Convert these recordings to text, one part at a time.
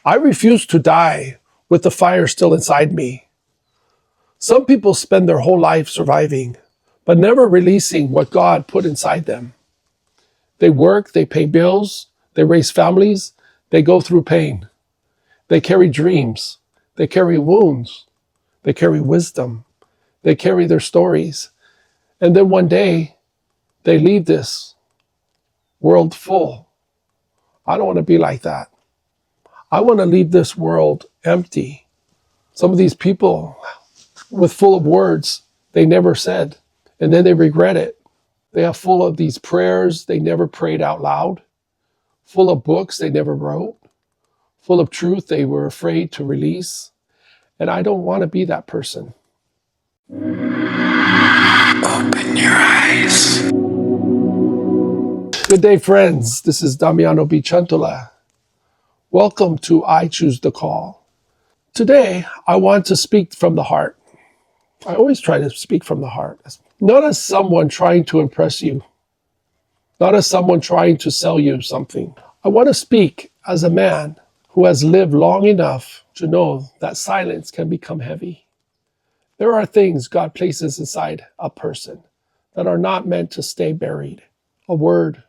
I refuse to die with the fire still inside me. Some people spend their whole life surviving, but never releasing what God put inside them. They work, they pay bills, they raise families, they go through pain. They carry dreams, they carry wounds, they carry wisdom, they carry their stories. And then one day, they leave this world full. I don't want to be like that. I want to leave this world empty. Some of these people with full of words they never said, and then they regret it. They are full of these prayers they never prayed out loud, full of books they never wrote, full of truth they were afraid to release. And I don't want to be that person. Open your eyes. Good day, friends. This is Damiano B. Centola. Welcome to I Choose the Call. Today, I want to speak from the heart. I always try to speak from the heart, not as someone trying to impress you, not as someone trying to sell you something. I want to speak as a man who has lived long enough to know that silence can become heavy. There are things God places inside a person that are not meant to stay buried. A word,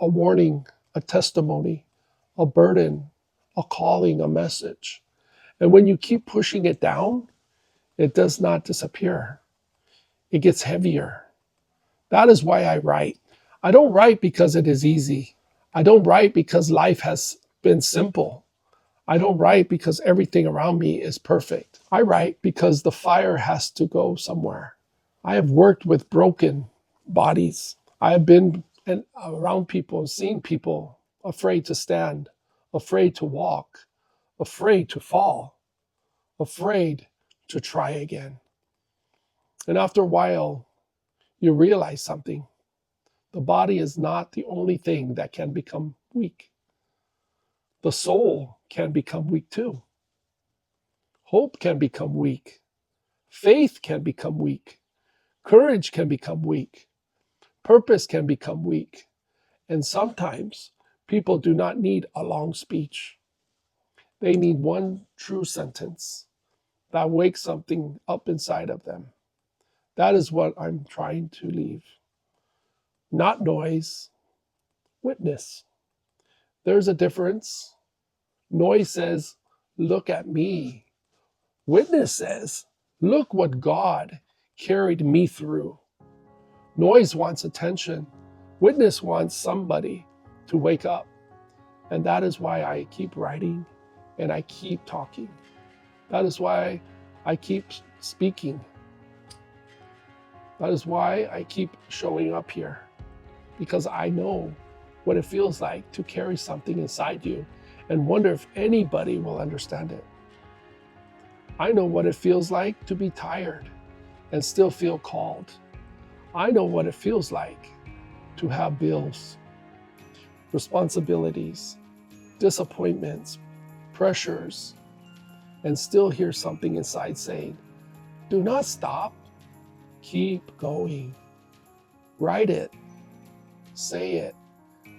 a warning, a testimony, a burden, a calling, a message. And when you keep pushing it down, it does not disappear. It gets heavier. That is why I write. I don't write because it is easy. I don't write because life has been simple. I don't write because everything around me is perfect. I write because the fire has to go somewhere. I have worked with broken bodies. I have been around people, seen people afraid to stand, afraid to walk, afraid to fall, afraid to try again. And after a while, you realize something. The body is not the only thing that can become weak. The soul can become weak too. Hope can become weak. Faith can become weak. Courage can become weak. Purpose can become weak. And sometimes people do not need a long speech. They need one true sentence that wakes something up inside of them. That is what I'm trying to leave. Not noise, witness. There's a difference. Noise says, look at me. Witness says, look what God carried me through. Noise wants attention. Witness wants somebody to wake up. And that is why I keep writing and I keep talking. That is why I keep speaking. That is why I keep showing up here. Because I know what it feels like to carry something inside you and wonder if anybody will understand it. I know what it feels like to be tired and still feel called. I know what it feels like to have bills, responsibilities, disappointments, pressures, and still hear something inside saying, do not stop, keep going. Write it, say it,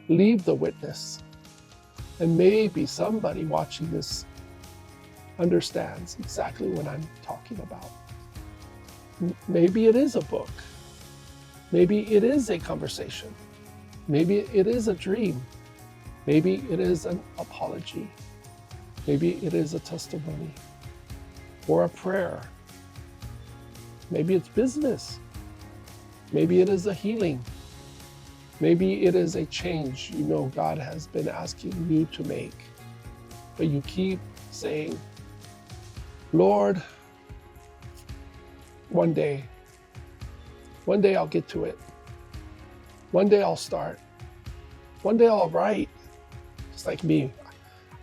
leave the witness. And maybe somebody watching this understands exactly what I'm talking about. Maybe it is a book. Maybe it is a conversation. Maybe it is a dream. Maybe it is an apology. Maybe it is a testimony or a prayer. Maybe it's business. Maybe it is a healing. Maybe it is a change you know God has been asking you to make. But you keep saying, Lord, one day I'll get to it. One day I'll start. One day I'll write. Just like me.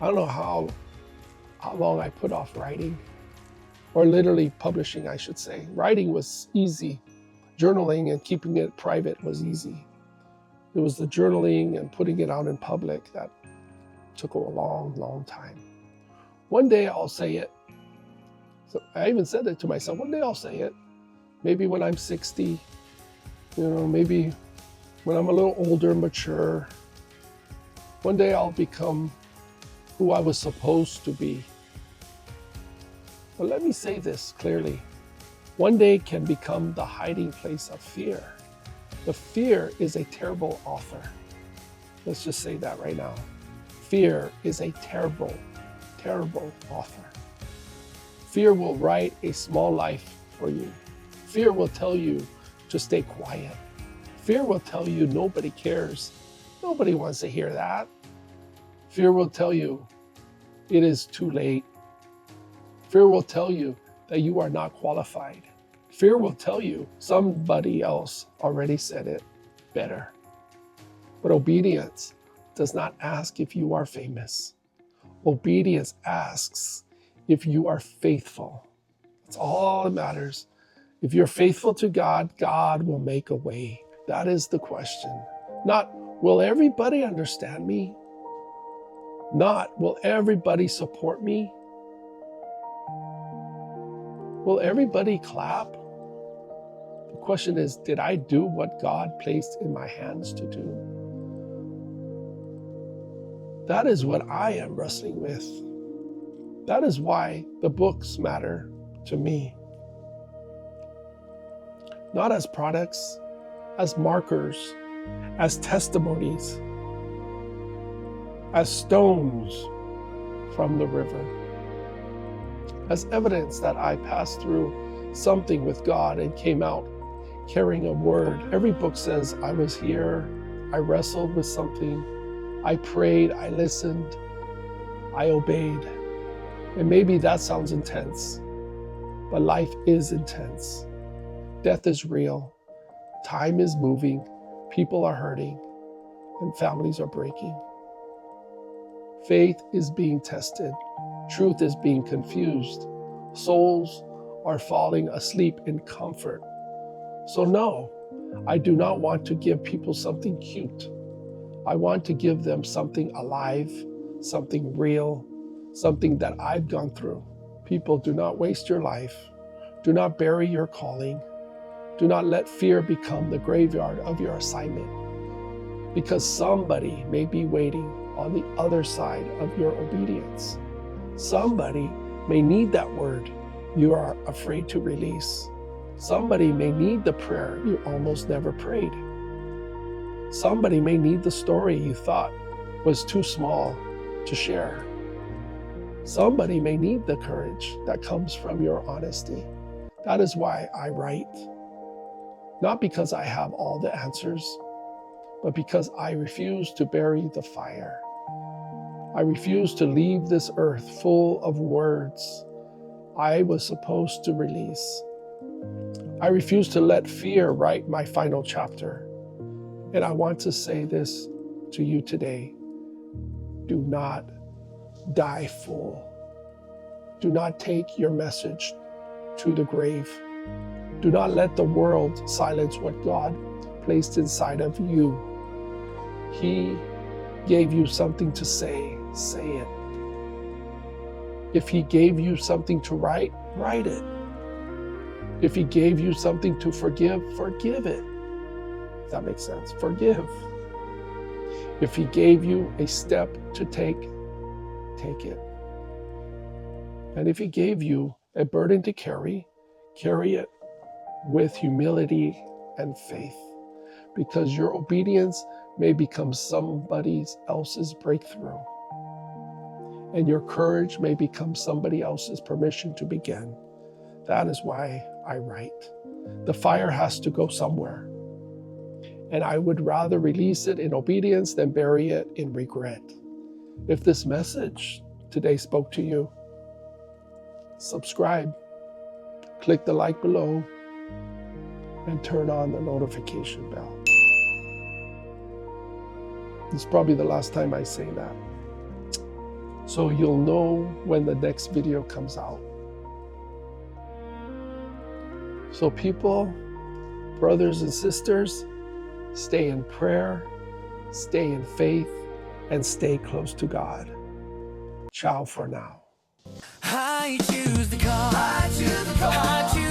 I don't know how long I put off writing, or literally publishing, I should say. Writing was easy. Journaling and keeping it private was easy. It was the journaling and putting it out in public that took a long, long time. One day I'll say it. So I even said it to myself, one day I'll say it. Maybe when I'm 60, maybe when I'm a little older, mature. One day I'll become who I was supposed to be. But let me say this clearly. One day can become the hiding place of fear. The fear is a terrible author. Let's just say that right now. Fear is a terrible, terrible author. Fear will write a small life for you. Fear will tell you to stay quiet. Fear will tell you nobody cares. Nobody wants to hear that. Fear will tell you it is too late. Fear will tell you that you are not qualified. Fear will tell you somebody else already said it better. But obedience does not ask if you are famous. Obedience asks if you are faithful. That's all that matters. If you're faithful to God, God will make a way. That is the question. Not, will everybody understand me? Not, will everybody support me? Will everybody clap? The question is, did I do what God placed in my hands to do? That is what I am wrestling with. That is why the books matter to me. Not as products, as markers, as testimonies, as stones from the river, as evidence that I passed through something with God and came out carrying a word. Every book says I was here, I wrestled with something, I prayed, I listened, I obeyed. And maybe that sounds intense, but life is intense. Death is real, time is moving, people are hurting, and families are breaking. Faith is being tested, truth is being confused, souls are falling asleep in comfort. So no, I do not want to give people something cute. I want to give them something alive, something real, something that I've gone through. People, do not waste your life. Do not bury your calling. Do not let fear become the graveyard of your assignment, because somebody may be waiting on the other side of your obedience. Somebody may need that word you are afraid to release. Somebody may need the prayer you almost never prayed. Somebody may need the story you thought was too small to share. Somebody may need the courage that comes from your honesty. That is why I write. Not because I have all the answers, but because I refuse to bury the fire. I refuse to leave this earth full of words I was supposed to release. I refuse to let fear write my final chapter. And I want to say this to you today. Do not die full. Do not take your message to the grave. Do not let the world silence what God placed inside of you. He gave you something to say it. If He gave you something to write, write it. If He gave you something to forgive, forgive it. If that makes sense, forgive. If He gave you a step to take, take it. And if He gave you a burden to carry, carry it with humility and faith, because your obedience may become somebody else's breakthrough, and your courage may become somebody else's permission to begin. That is why I write. The fire has to go somewhere, and I would rather release it in obedience than bury it in regret. If this message today spoke to you, subscribe, click the like below, and turn on the notification bell. This is probably the last time I say that, so you'll know when the next video comes out. So people, brothers and sisters, stay in prayer, stay in faith, and stay close to God. Ciao for now. I choose the call. I choose the call. I choose